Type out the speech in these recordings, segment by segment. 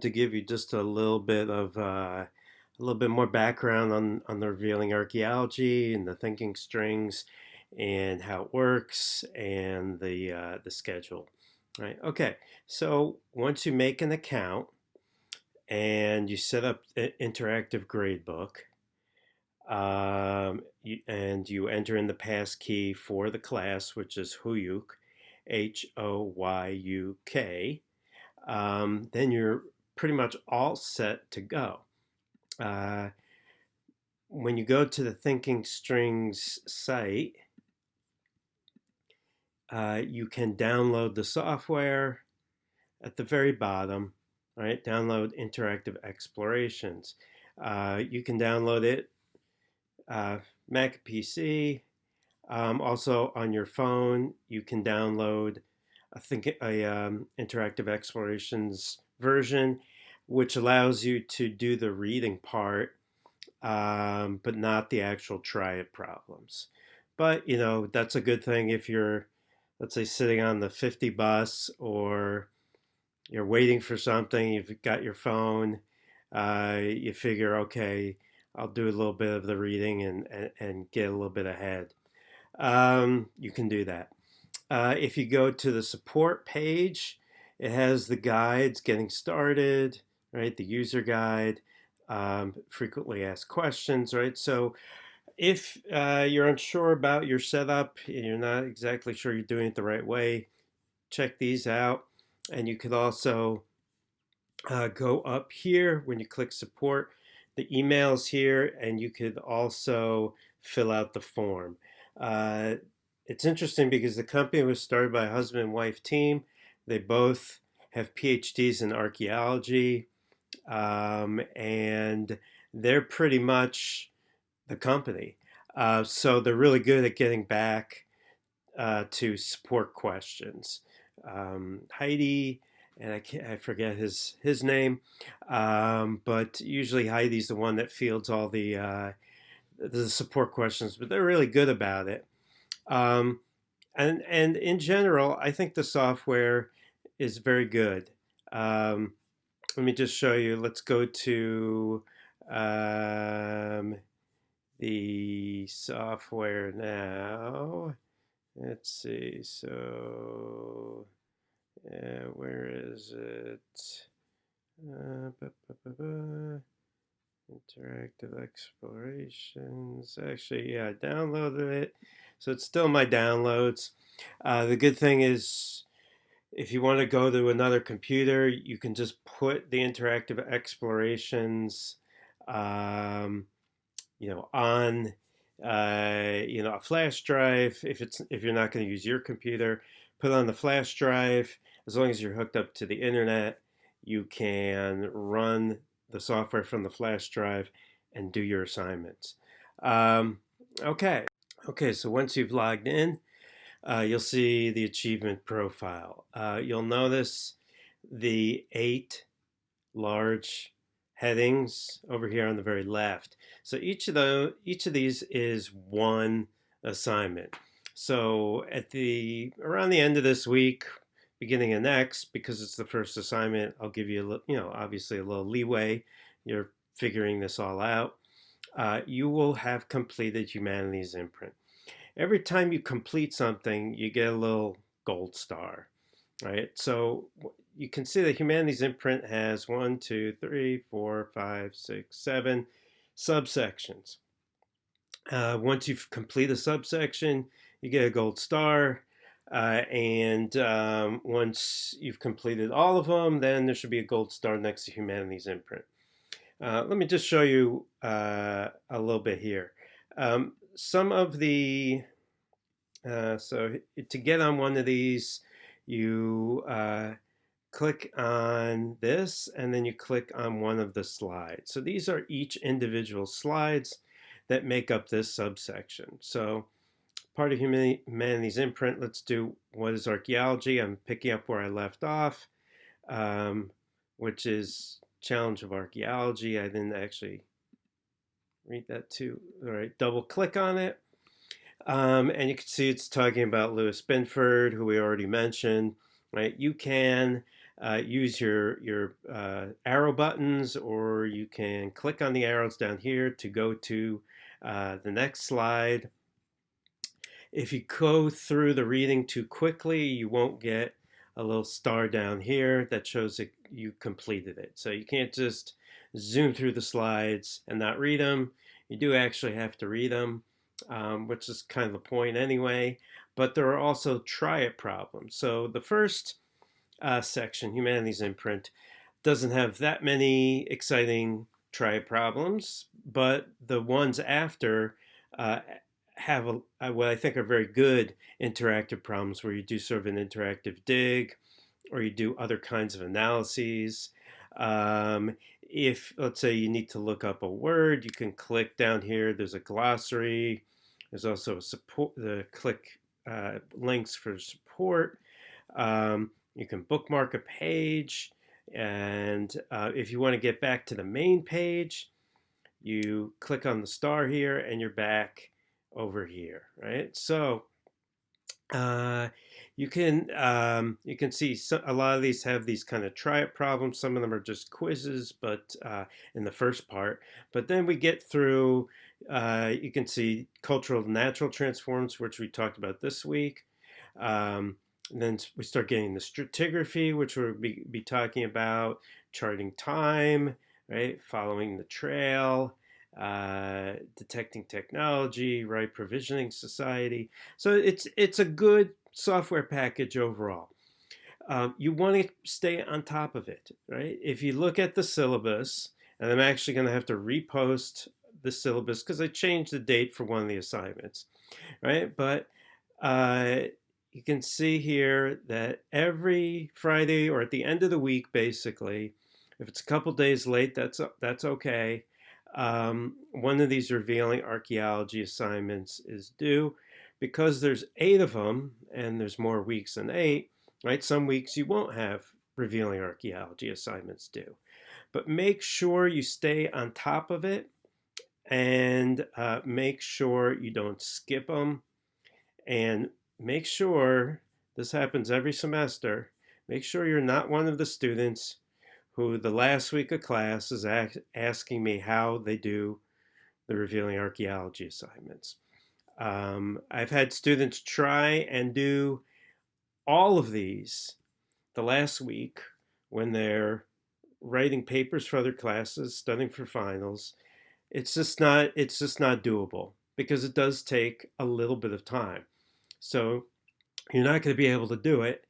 to give you just a little bit more background on the revealing archaeology and the thinking strings and how it works and the schedule. Right. Okay. So once you make an account and you set up an interactive gradebook, and you enter in the pass key for the class, which is Huyuk, Hoyuk, then you're pretty much all set to go. Uh, when you go to the Thinking Strings site, you can download the software at the very bottom, right? Download Interactive Explorations. You can download it Mac PC. Also on your phone, you can download a Interactive Explorations version, which allows you to do the reading part, but not the actual try it problems. But that's a good thing if you're, let's say, sitting on the 50 bus, or you're waiting for something. You've got your phone. You figure, okay, I'll do a little bit of the reading and get a little bit ahead. You can do that. If you go to the support page, it has the guides getting started, right? The user guide, frequently asked questions, right? So if you're unsure about your setup and you're not exactly sure you're doing it the right way, check these out. And you could also go up here when you click support, the emails here, and you could also fill out the form. Uh, it's interesting because the company was started by a husband and wife team. They both have PhDs in archaeology, and they're pretty much the company. So they're really good at getting back to support questions. Heidi, and I forget his name, but usually Heidi's the one that fields all the support questions, but they're really good about it. Um, and in general, I think the software is very good. Um, Let me just show you. Let's go to um, the software now. Let's see. So, where is it? Ba, ba, ba, ba. Interactive explorations. Actually, yeah, I downloaded it. So it's still my downloads. The good thing is, if you want to go to another computer, you can just put the interactive explorations, um, on a flash drive. If you're not going to use your computer, put it on the flash drive. As long as you're hooked up to the internet, you can run the software from the flash drive and do your assignments. Um, okay. Okay, so once you've logged in, you'll see the achievement profile. You'll notice the 8 large headings over here on the very left. So each of these is one assignment. So around the end of this week, beginning of next, because it's the first assignment, I'll give you obviously a little leeway. You're figuring this all out. You will have completed Humanities Imprint. Every time you complete something, you get a little gold star, right? So you can see that Humanities Imprint has 1, 2, 3, 4, 5, 6, 7 subsections. Once you've completed a subsection, you get a gold star. And once you've completed all of them, then there should be a gold star next to Humanities Imprint. Let me just show you a little bit here. Some of so to get on one of these, you click on this and then you click on one of the slides. So these are each individual slides that make up this subsection. So part of Humanities Imprint, let's do what is archaeology. I'm picking up where I left off, which is Challenge of Archaeology. I didn't actually read that too. All right, double click on it. And you can see it's talking about Louis Binford, who we already mentioned, right? You can use your buttons, or you can click on the arrows down here to go to the next slide. If you go through the reading too quickly, you won't get a little star down here that shows that you completed it. So you can't just zoom through the slides and not read them. You do actually have to read them, which is kind of the point anyway. But there are also try it problems. So the first section, Humanities Imprint, doesn't have that many exciting try it problems, but the ones after have what I think are very good interactive problems where you do sort of an interactive dig or you do other kinds of analyses. If, let's say, you need to look up a word, you can click down here. There's a glossary. There's also the click links for support. You can bookmark a page. And if you want to get back to the main page, you click on the star here and you're back over here, right? So you can see a lot of these have these kind of try it problems. Some of them are just quizzes, but in the first part. But then we get through. You can see cultural natural transforms, which we talked about this week. And then we start getting the stratigraphy, which we'll be talking about, charting time, right? Following the trail, detecting technology, right? Provisioning society. So it's a good software package overall. You want to stay on top of it, right? If you look at the syllabus, and I'm actually going to have to repost the syllabus because I changed the date for one of the assignments, right? But you can see here that every Friday or at the end of the week, basically, if it's a couple days late, that's okay. One of these revealing archaeology assignments is due. Because there's 8 of them, and there's more weeks than 8, right? Some weeks you won't have revealing archaeology assignments due. But make sure you stay on top of it, and make sure you don't skip them, and make sure, this happens every semester, make sure you're not one of the students who the last week of class is asking me how they do the revealing archaeology assignments. I've had students try and do all of these the last week when they're writing papers for other classes, studying for finals. It's just not doable because it does take a little bit of time. So you're not going to be able to do it,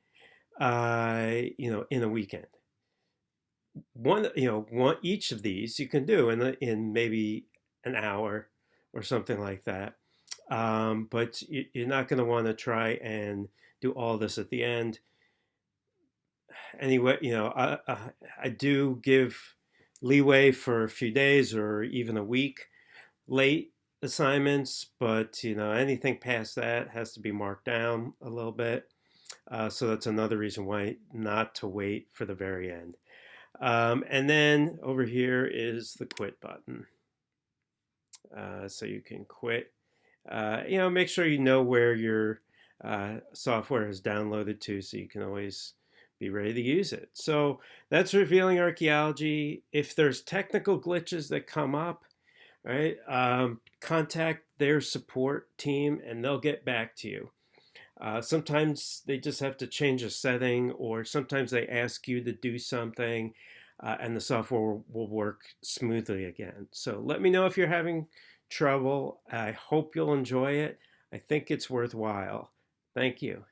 in a weekend. Each of these you can do in maybe an hour or something like that. But you're not going to want to try and do all this at the end. Anyway, I do give leeway for a few days or even a week late assignments, but anything past that has to be marked down a little bit. So that's another reason why not to wait for the very end. And then over here is the quit button. So you can quit. Make sure you know where your software is downloaded to so you can always be ready to use it. So that's revealing archaeology. If there's technical glitches that come up, right, contact their support team and they'll get back to you. Sometimes they just have to change a setting, or sometimes they ask you to do something and the software will work smoothly again. So let me know if you're having trouble. I hope you'll enjoy it. I think it's worthwhile. Thank you.